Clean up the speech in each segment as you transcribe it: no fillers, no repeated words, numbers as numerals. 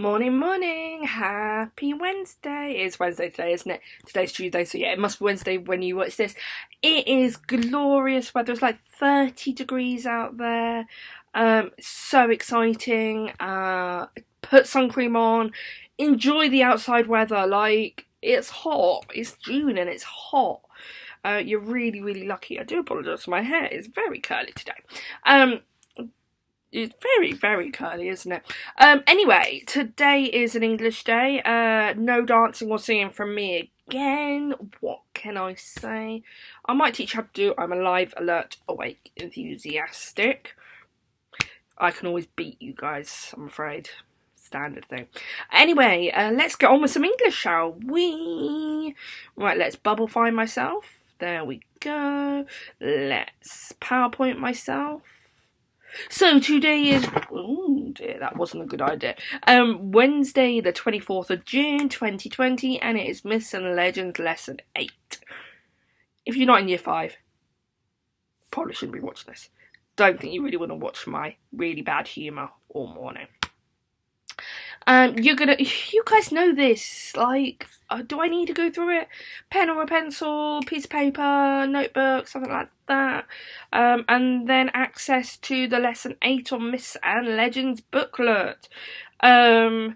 Morning, morning. Happy Wednesday. It's Wednesday today, isn't it? Today's Tuesday, so yeah, it must be Wednesday when you watch this. It is glorious weather. It's like 30 degrees out there. So exciting. Put sun cream on. Enjoy the outside weather. Like, it's hot. It's June and it's hot. You're really, really lucky. I do apologise for my hair. It's very curly today. It's very, very curly, isn't it? Anyway, today is an English day. No dancing or singing from me again. What can I say? I might teach you how to do I'm alive, alert, awake, enthusiastic. I can always beat you guys, I'm afraid. Standard thing. Anyway, let's get on with some English, shall we? Right, let's bubble find myself. There we go. Let's PowerPoint myself. So today is, oh dear, that wasn't a good idea. Wednesday the 24th of June 2020, and it is Myths and Legends lesson 8. If you're not in year 5, probably shouldn't be watching this. Don't think you really want to watch my really bad humour all morning. You guys know this, like, do I need to go through it? Pen or a pencil, piece of paper, notebook, something like that. And then access to the lesson 8 on Myths and Legends booklet. Yeah.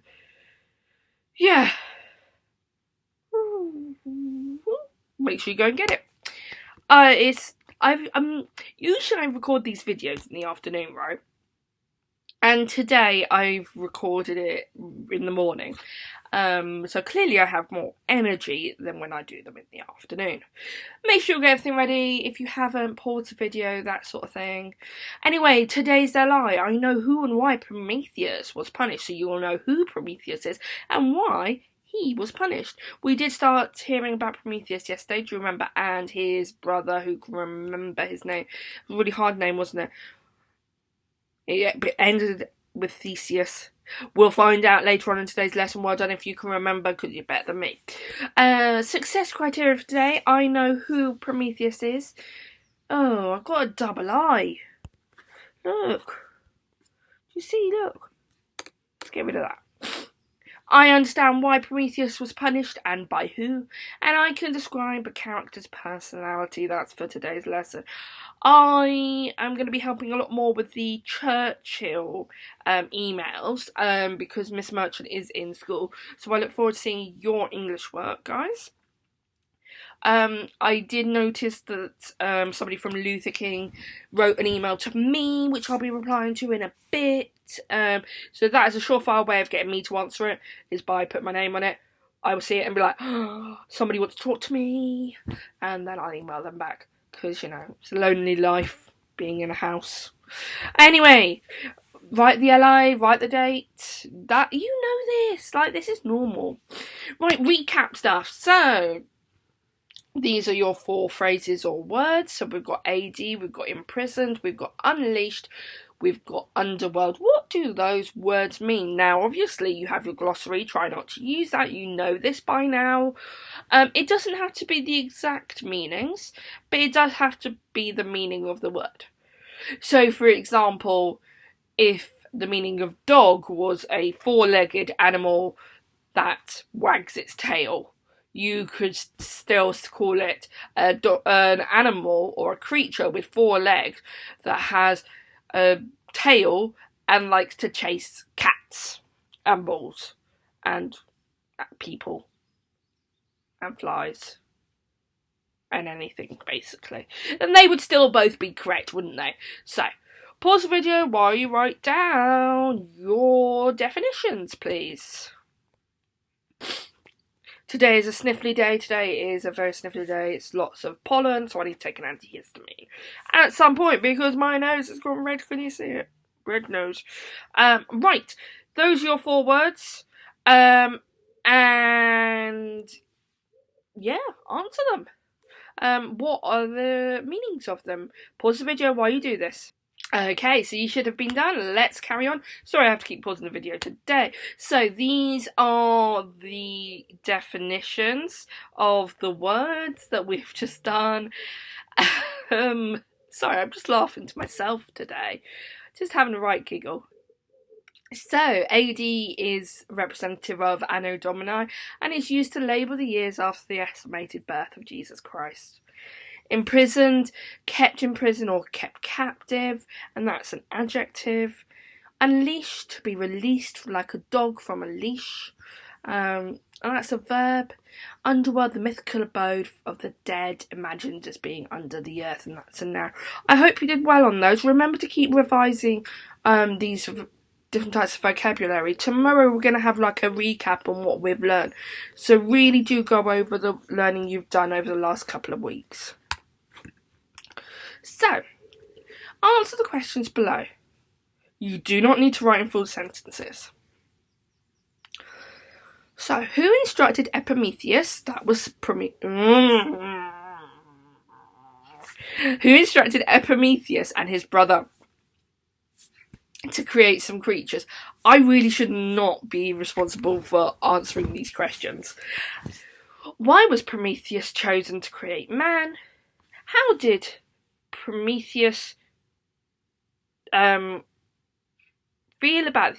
Make sure you go and get it. Usually I record these videos in the afternoon, right? And today I've recorded it in the morning. So clearly I have more energy than when I do them in the afternoon. Make sure you get everything ready. If you haven't, pause the video, that sort of thing. Anyway, today's their lie. I know who and why Prometheus was punished, so you will know who Prometheus is and why he was punished. We did start hearing about Prometheus yesterday, do you remember? And his brother, who can remember his name. It was a really hard name, wasn't it? It ended with Theseus. We'll find out later on in today's lesson. Well done if you can remember, because you're better than me. Success criteria for today. I know who Prometheus is. Oh, I've got a double eye. Look. Do you see? Look. Let's get rid of that. I understand why Prometheus was punished and by who, and I can describe a character's personality. That's for today's lesson. I am going to be helping a lot more with the Churchill emails because Miss Merchant is in school, so I look forward to seeing your English work, guys. I did notice that somebody from Luther King wrote an email to me, which I'll be replying to in a bit. So that is a surefire way of getting me to answer it, is by putting my name on it. I will see it and be like, oh, somebody wants to talk to me, and then I'll email them back, because, you know, it's a lonely life being in a house. Anyway, write the LI, write the date. That, you know this, like, this is normal. Right, recap stuff. So these are your 4 phrases or words. So we've got AD, we've got imprisoned, we've got unleashed, we've got underworld. What do those words mean? Now, obviously, you have your glossary. Try not to use that. You know this by now. It doesn't have to be the exact meanings, but it does have to be the meaning of the word. So, for example, if the meaning of dog was a 4-legged animal that wags its tail, you could still call it an animal or a creature with 4 legs that has a tail and likes to chase cats and balls and people and flies and anything, basically. And they would still both be correct, wouldn't they? So, pause the video while you write down your definitions, please. Today is a sniffly day. Today is a very sniffly day. It's lots of pollen, so I need to take an antihistamine at some point because my nose has gone red. Can you see it? Red nose. Right. Those are your 4 words. And yeah, answer them. What are the meanings of them? Pause the video while you do this. Okay, so you should have been done. Let's carry on. Sorry, I have to keep pausing the video today. So these are the definitions of the words that we've just done. Sorry, I'm just laughing to myself today. Just having a right giggle. So, AD is representative of Anno Domini and is used to label the years after the estimated birth of Jesus Christ. Imprisoned, kept in prison or kept captive, and that's an adjective. Unleashed, to be released like a dog from a leash, and that's a verb. Underworld, the mythical abode of the dead, imagined as being under the earth, and that's a noun. I hope you did well on those. Remember to keep revising these different types of vocabulary. Tomorrow we're going to have like a recap on what we've learned. So really do go over the learning you've done over the last couple of weeks. So, answer the questions below. You do not need to write in full sentences. So, who instructed Epimetheus? That was Who instructed Epimetheus and his brother to create some creatures? I really should not be responsible for answering these questions. Why was Prometheus chosen to create man? How did Prometheus feel about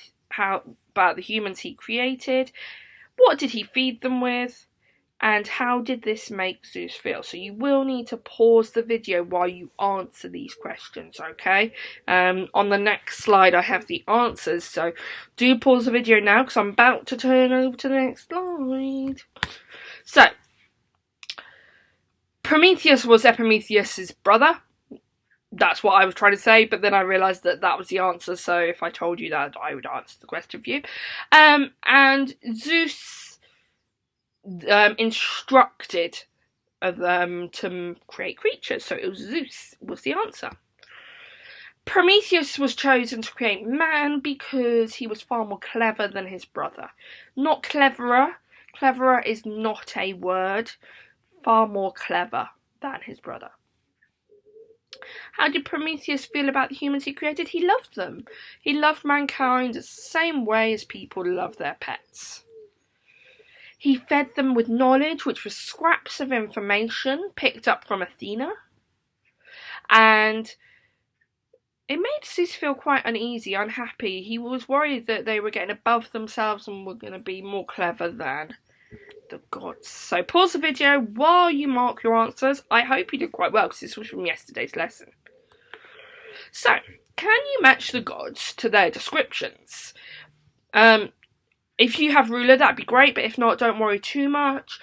the humans he created? What did he feed them with? And how did this make Zeus feel? So you will need to pause the video while you answer these questions, okay? On the next slide I have the answers, so do pause the video now because I'm about to turn over to the next slide. So, Prometheus was Epimetheus' brother. That's what I was trying to say, but then I realised that that was the answer, so if I told you that, I would answer the question for you. And Zeus instructed them to create creatures, so it was Zeus was the answer. Prometheus was chosen to create man because he was far more clever than his brother. Not cleverer. Cleverer is not a word. Far more clever than his brother. How did Prometheus feel about the humans he created? He loved them. He loved mankind the same way as people love their pets. He fed them with knowledge, which was scraps of information picked up from Athena. And it made Zeus feel quite uneasy, unhappy. He was worried that they were getting above themselves and were going to be more clever than the gods. So pause the video while you mark your answers. I hope you did quite well because this was from yesterday's lesson. So, can you match the gods to their descriptions? If you have ruler, that'd be great, but if not, don't worry too much.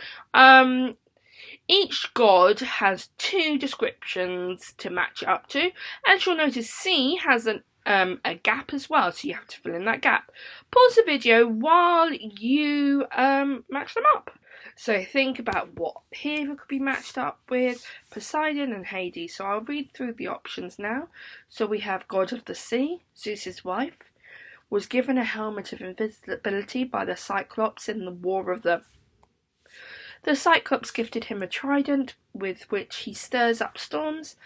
Each god has 2 descriptions to match it up to, and you'll notice C has a gap as well, so you have to fill in that gap. Pause the video while you match them up. So think about what hero could be matched up with Poseidon and Hades. So I'll read through the options now. So we have God of the Sea, Zeus's wife, was given a helmet of invisibility by the Cyclops in the War of the... The Cyclops gifted him a trident with which he stirs up storms.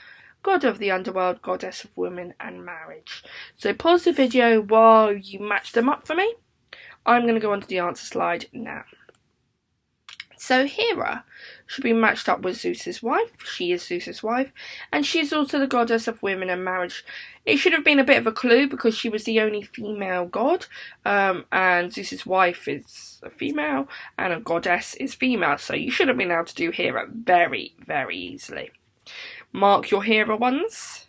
God of the underworld, goddess of women and marriage. So pause the video while you match them up for me. I'm going to go on to the answer slide now. So Hera should be matched up with Zeus's wife. She is Zeus's wife, and she is also the goddess of women and marriage. It should have been a bit of a clue because she was the only female god, and Zeus's wife is a female, and a goddess is female, so you should have been able to do Hera very, very easily. Mark your Hera ones.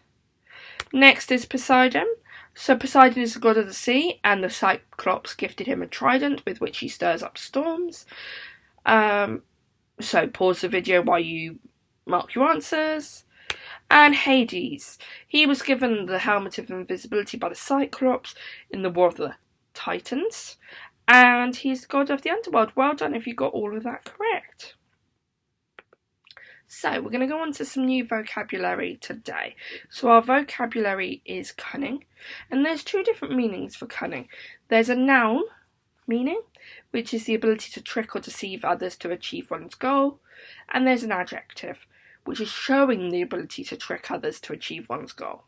Next is Poseidon. So Poseidon is the god of the sea, and the Cyclops gifted him a trident with which he stirs up storms. So pause the video while you mark your answers. And Hades. He was given the helmet of invisibility by the Cyclops in the War of the Titans. And he's the god of the underworld. Well done if you got all of that correct. So we're going to go on to some new vocabulary today. So our vocabulary is cunning. And there's 2 different meanings for cunning. There's a noun meaning, which is the ability to trick or deceive others to achieve one's goal. And there's an adjective, which is showing the ability to trick others to achieve one's goal.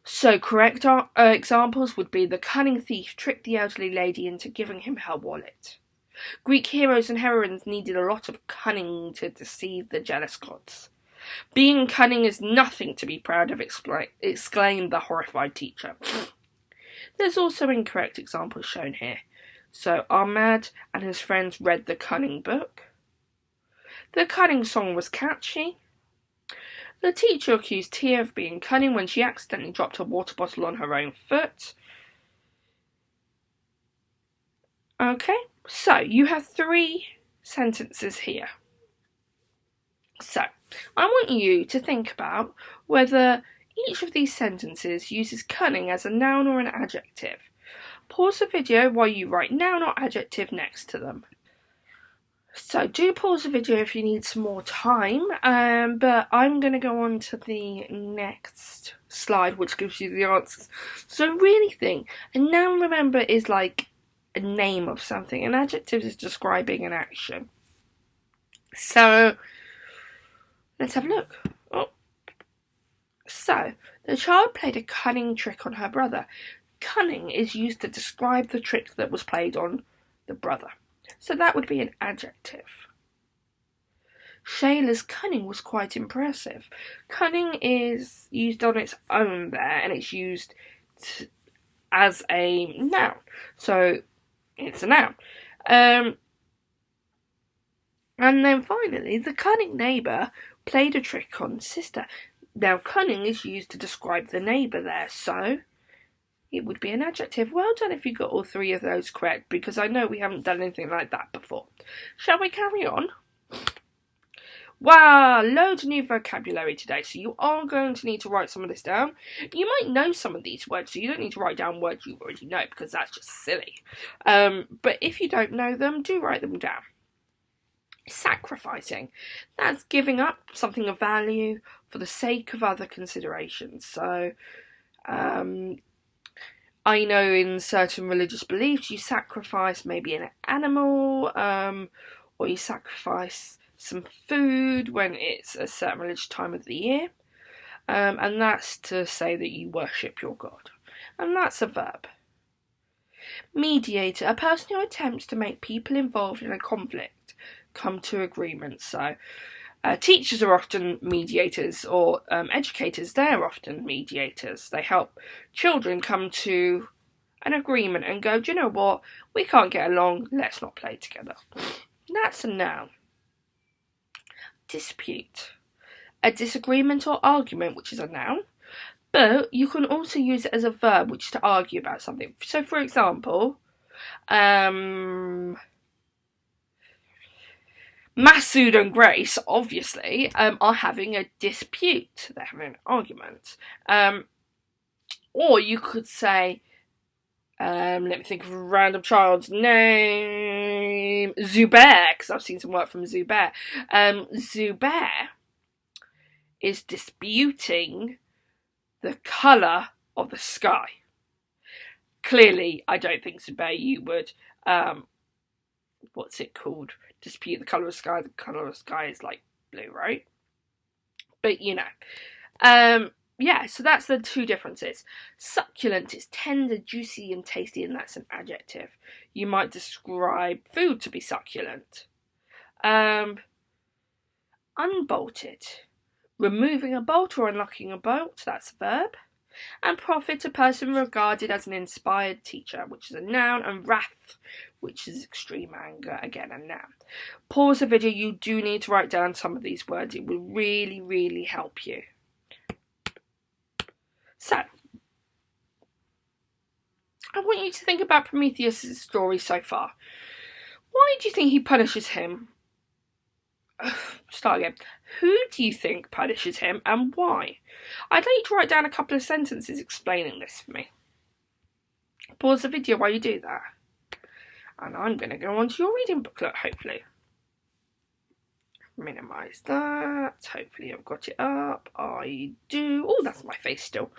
So correct examples would be: the cunning thief tricked the elderly lady into giving him her wallet. Greek heroes and heroines needed a lot of cunning to deceive the jealous gods. Being cunning is nothing to be proud of, exclaimed the horrified teacher. There's also incorrect examples shown here. So Ahmed and his friends read the Cunning book. The Cunning song was catchy. The teacher accused Tia of being cunning when she accidentally dropped a water bottle on her own foot. Okay, so you have 3 sentences here. So, I want you to think about whether each of these sentences uses cunning as a noun or an adjective. Pause the video while you write noun or adjective next to them. So do pause the video if you need some more time, but I'm going to go on to the next slide, which gives you the answers. So really think, a noun, remember, is like a name of something. An adjective is describing an action. So let's have a look. Oh. So the child played a cunning trick on her brother. Cunning is used to describe the trick that was played on the brother. So that would be an adjective. Shayla's cunning was quite impressive. Cunning is used on its own there, and it's used as a noun. So it's a noun. And then finally, the cunning neighbour played a trick on sister. Now, cunning is used to describe the neighbour there, so it would be an adjective. Well done if you got all 3 of those correct, because I know we haven't done anything like that before. Shall we carry on? Wow, loads of new vocabulary today, so you are going to need to write some of this down. You might know some of these words, so you don't need to write down words you already know, because that's just silly. But if you don't know them, do write them down. Sacrificing. That's giving up something of value for the sake of other considerations. So, I know in certain religious beliefs you sacrifice maybe an animal, or you sacrifice some food when it's a certain religious time of the year, and that's to say that you worship your God, and that's a verb. Mediator, a person who attempts to make people involved in a conflict come to agreement. So teachers are often mediators, or educators, they're often mediators. They help children come to an agreement and go, do you know what, we can't get along, let's not play together. That's a noun. Dispute, a disagreement or argument, which is a noun, but you can also use it as a verb, which is to argue about something. So for example, Masood and Grace, obviously, are having a dispute. They're having an argument. Or you could say, let me think of a random child's name. Zubair, because I've seen some work from Zubair. Zubair is disputing the colour of the sky. Clearly, I don't think, Zubair, you would, what's it called? Dispute the colour of the sky. The colour of the sky is like blue, right? But you know. Yeah, so that's the 2 differences. Succulent is tender, juicy, and tasty, and that's an adjective. You might describe food to be succulent. Unbolted, removing a bolt or unlocking a bolt, that's a verb. And prophet, a person regarded as an inspired teacher, which is a noun. And wrath, which is extreme anger, again a noun. Pause the video, you do need to write down some of these words. It will really, really help you. So, I want you to think about Prometheus' story so far. Why do you think he punishes him? Start again. Who do you think punishes him and why? I'd like you to write down a couple of sentences explaining this for me. Pause the video while you do that. And I'm going to go on to your reading booklet, hopefully. Minimise that. Hopefully I've got it up. I do. Oh, that's my face still.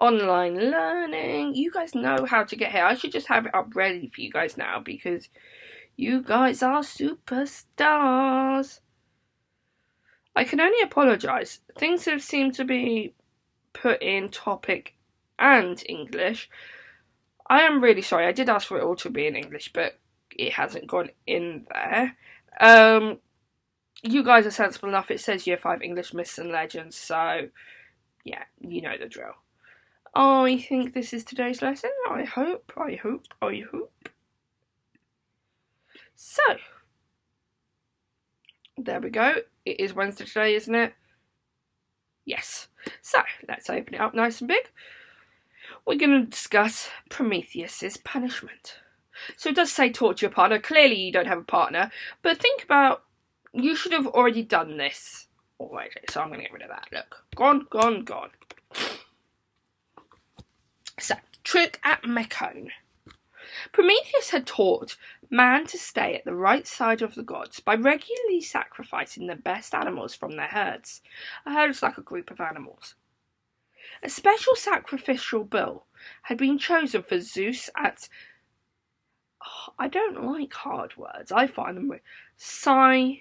Online learning. You guys know how to get here. I should just have it up ready for you guys now, because you guys are superstars. I can only apologise. Things have seemed to be put in topic and English. I am really sorry. I did ask for it all to be in English, but it hasn't gone in there. You guys are sensible enough. It says Year 5 English Myths and Legends, so yeah, you know the drill. I think this is today's lesson. I hope. So, there we go. It is Wednesday today, isn't it? Yes. So, let's open it up nice and big. We're going to discuss Prometheus's punishment. So it does say talk to your partner. Clearly you don't have a partner, but think about, you should have already done this already. So I'm going to get rid of that. Look, gone. So, trick at Mekone. Prometheus had taught man to stay at the right side of the gods by regularly sacrificing the best animals from their herds. A herd is like a group of animals. A special sacrificial bull had been chosen for Zeus at... I don't like hard words. I find them weird. Sion.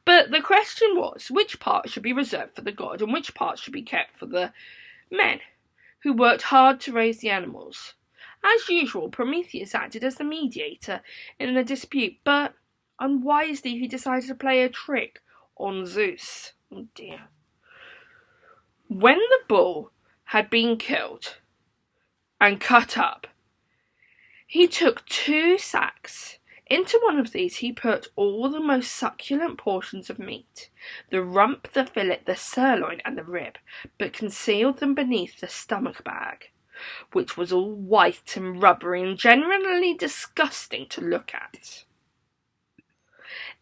But the question was, which part should be reserved for the god and which part should be kept for the men, who worked hard to raise the animals? As usual, Prometheus acted as the mediator in the dispute, but unwisely he decided to play a trick on Zeus. Oh dear. When the bull had been killed and cut up, he took 2 sacks. Into one of these he put all the most succulent portions of meat, the rump, the fillet, the sirloin, and the rib, but concealed them beneath the stomach bag, which was all white and rubbery and generally disgusting to look at.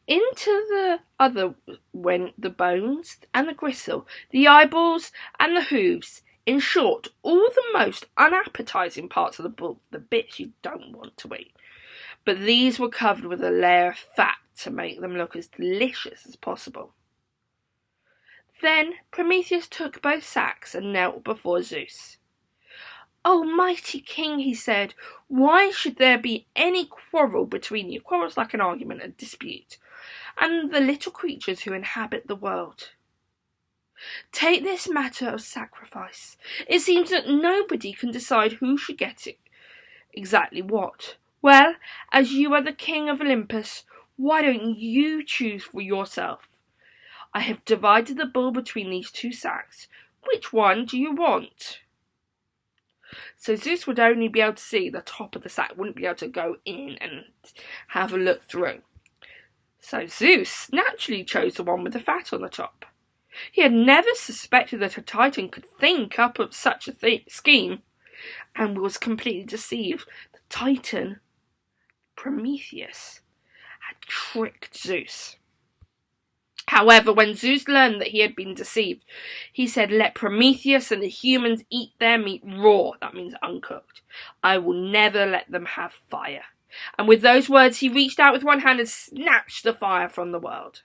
Into the other went the bones and the gristle, the eyeballs and the hooves. In short, all the most unappetizing parts of the bull, the bits you don't want to eat. But these were covered with a layer of fat to make them look as delicious as possible. Then Prometheus took both sacks and knelt before Zeus. "O mighty king," he said, "why should there be any quarrel between you?" Quarrel's like an argument, a dispute. "And the little creatures who inhabit the world. Take this matter of sacrifice. It seems that nobody can decide who should get it exactly what. Well, as you are the king of Olympus, why don't you choose for yourself? I have divided the bull between these 2 sacks. Which one do you want?" So Zeus would only be able to see the top of the sack, wouldn't be able to go in and have a look through. So Zeus naturally chose the one with the fat on the top. He had never suspected that a Titan could think up of such a scheme, and was completely deceived. The Titan, Prometheus, had tricked Zeus. However, when Zeus learned that he had been deceived, he said, "Let Prometheus and the humans eat their meat raw," that means uncooked. "I will never let them have fire." And with those words, he reached out with one hand and snatched the fire from the world.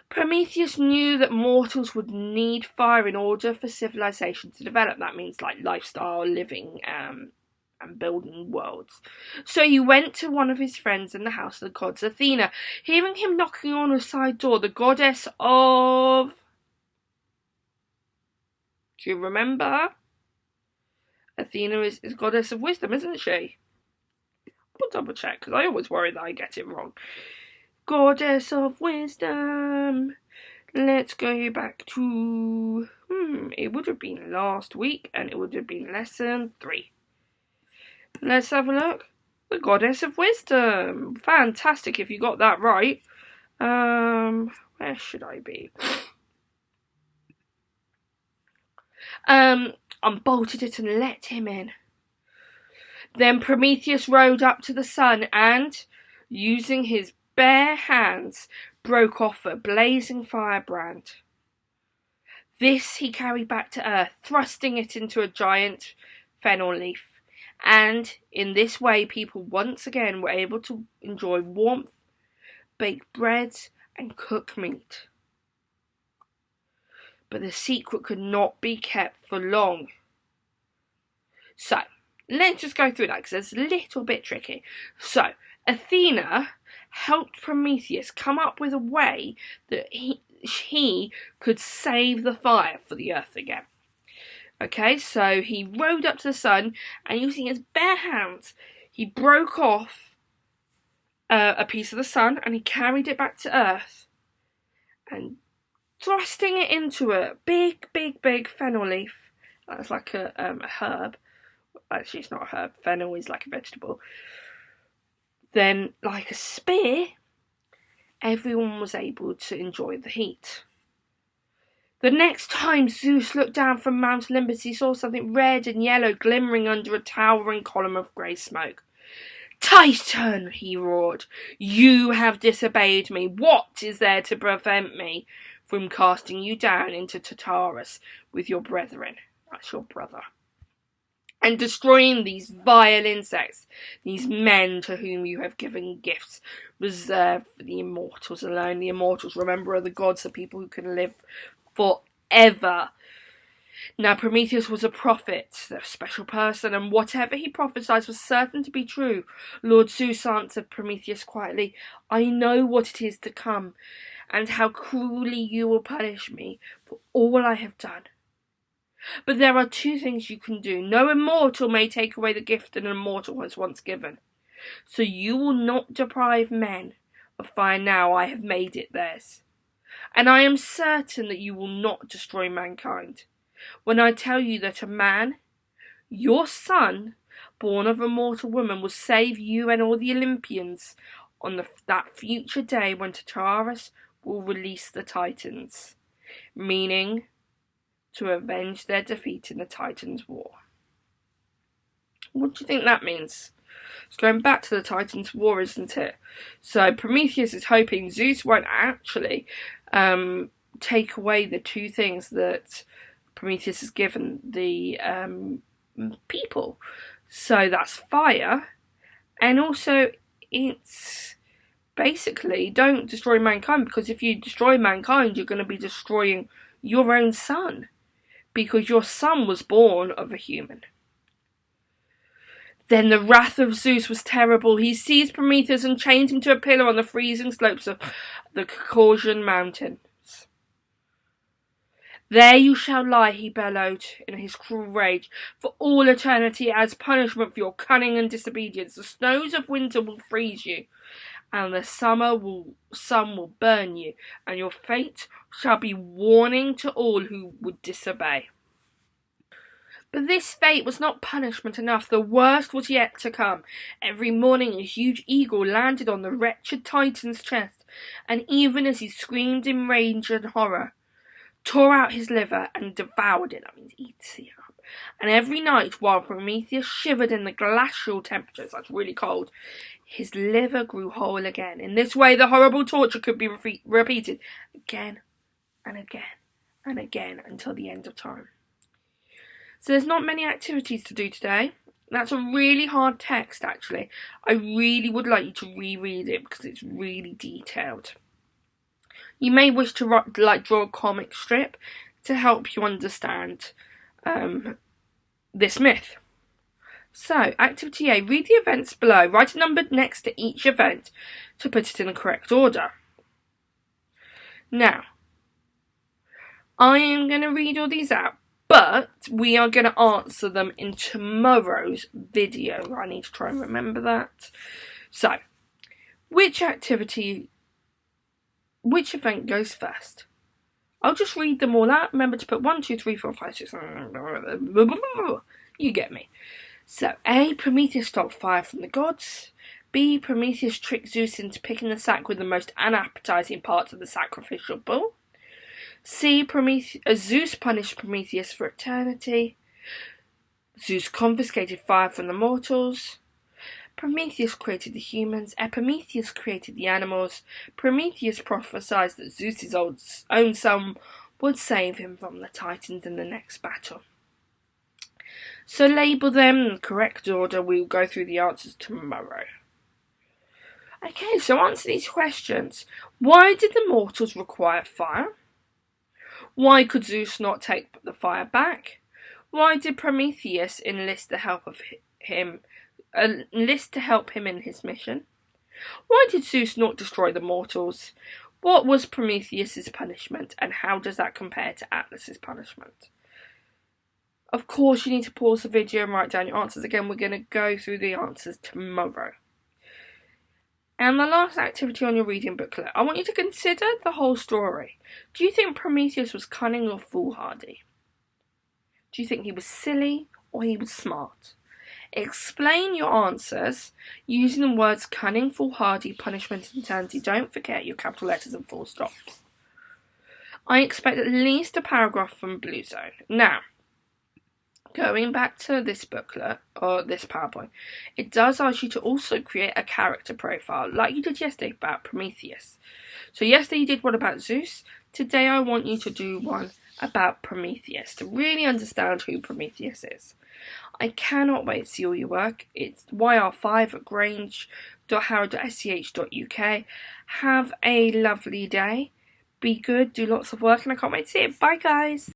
Prometheus knew that mortals would need fire in order for civilization to develop. That means like lifestyle, living, and building worlds. So he went to one of his friends in the house of the gods, Athena. Hearing him knocking on a side door, the goddess of... Do you remember? Athena is goddess of wisdom, isn't she? We'll double check, because I always worry that I get it wrong. Goddess of wisdom. Let's go back to... it would have been last week, and it would have been lesson 3. Let's have a look. The goddess of wisdom. Fantastic if you got that right. Where should I be? Unbolted it and let him in. Then Prometheus rode up to the sun and, using his bare hands, broke off a blazing firebrand. This he carried back to earth, thrusting it into a giant fennel leaf. And in this way people once again were able to enjoy warmth, bake breads, and cook meat. But the secret could not be kept for long. So, let's just go through that because it's a little bit tricky. So, Athena helped Prometheus come up with a way that he could save the fire for the earth again. Okay, so he rode up to the sun and using his bare hands, he broke off a piece of the sun and he carried it back to earth. And thrusting it into a big fennel leaf. That's like a herb. Actually, it's not a herb. Fennel is like a vegetable. Then, like a spear, everyone was able to enjoy the heat. The next time Zeus looked down from Mount Olympus, he saw something red and yellow glimmering under a towering column of grey smoke. Titan, he roared, you have disobeyed me. What is there to prevent me from casting you down into Tartarus with your brethren? That's your brother. And destroying these vile insects, these men to whom you have given gifts reserved for the immortals alone. The immortals, remember, are the gods, the people who can live forever. Now Prometheus was a prophet, a special person, and whatever he prophesied was certain to be true. Lord Zeus answered Prometheus quietly, I know what it is to come, and how cruelly you will punish me for all I have done. But there are two things you can do. No immortal may take away the gift an immortal has once given. So you will not deprive men of fire now I have made it theirs. And I am certain that you will not destroy mankind. When I tell you that a man, your son, born of a mortal woman, will save you and all the Olympians on that future day when Tartarus will release the Titans, meaning to avenge their defeat in the Titans' war. What do you think that means? It's going back to the Titans' war, isn't it? So Prometheus is hoping Zeus won't actually take away the two things that Prometheus has given the people. So that's fire, and also it's basically don't destroy mankind, because if you destroy mankind, you're going to be destroying your own son, because your son was born of a human. Then the wrath of Zeus was terrible. He seized Prometheus and chained him to a pillar on the freezing slopes of the Caucasian mountains. There you shall lie, he bellowed in his cruel rage, for all eternity as punishment for your cunning and disobedience. The snows of winter will freeze you, and the sun will burn you, and your fate shall be warning to all who would disobey. But this fate was not punishment enough. The worst was yet to come. Every morning a huge eagle landed on the wretched Titan's chest, and even as he screamed in rage and horror, tore out his liver and devoured it. That means eats it up. And every night, while Prometheus shivered in the glacial temperatures, that's really cold, his liver grew whole again. In this way, the horrible torture could be repeated again and again and again until the end of time. So there's not many activities to do today. That's a really hard text, actually. I really would like you to reread it because it's really detailed. You may wish to draw a comic strip to help you understand this myth. So, activity A, read the events below. Write a number next to each event to put it in the correct order. Now, I am going to read all these out, but we are going to answer them in tomorrow's video. I need to try and remember that. So, which event goes first? I'll just read them all out. Remember to put 1, 2, 3, 4, 5, 6, you get me. So, A, Prometheus stole fire from the gods. B, Prometheus tricked Zeus into picking the sack with the most unappetizing parts of the sacrificial bull. C, Zeus punished Prometheus for eternity. Zeus confiscated fire from the mortals. Prometheus created the humans. Epimetheus created the animals. Prometheus prophesied that Zeus's own son would save him from the Titans in the next battle. So label them in the correct order. We'll go through the answers tomorrow. Okay, so answer these questions. Why did the mortals require fire? Why could Zeus not take the fire back? Why did Prometheus enlist to help him in his mission? Why did Zeus not destroy the mortals? What was Prometheus's punishment, and how does that compare to Atlas's punishment? Of course, you need to pause the video and write down your answers. Again, we're going to go through the answers tomorrow. And the last activity on your reading booklet, I want you to consider the whole story. Do you think Prometheus was cunning or foolhardy? Do you think he was silly or he was smart? Explain your answers using the words cunning, foolhardy, punishment, and eternity. Don't forget your capital letters and full stops. I expect at least a paragraph from Blue Zone. Now, going back to this booklet, or this PowerPoint, it does ask you to also create a character profile, like you did yesterday about Prometheus. So yesterday you did one about Zeus. Today I want you to do one about Prometheus, to really understand who Prometheus is. I cannot wait to see all your work. It's yr5 at grange.harrow.sch.uk. Have a lovely day. Be good, do lots of work, and I can't wait to see it. Bye, guys.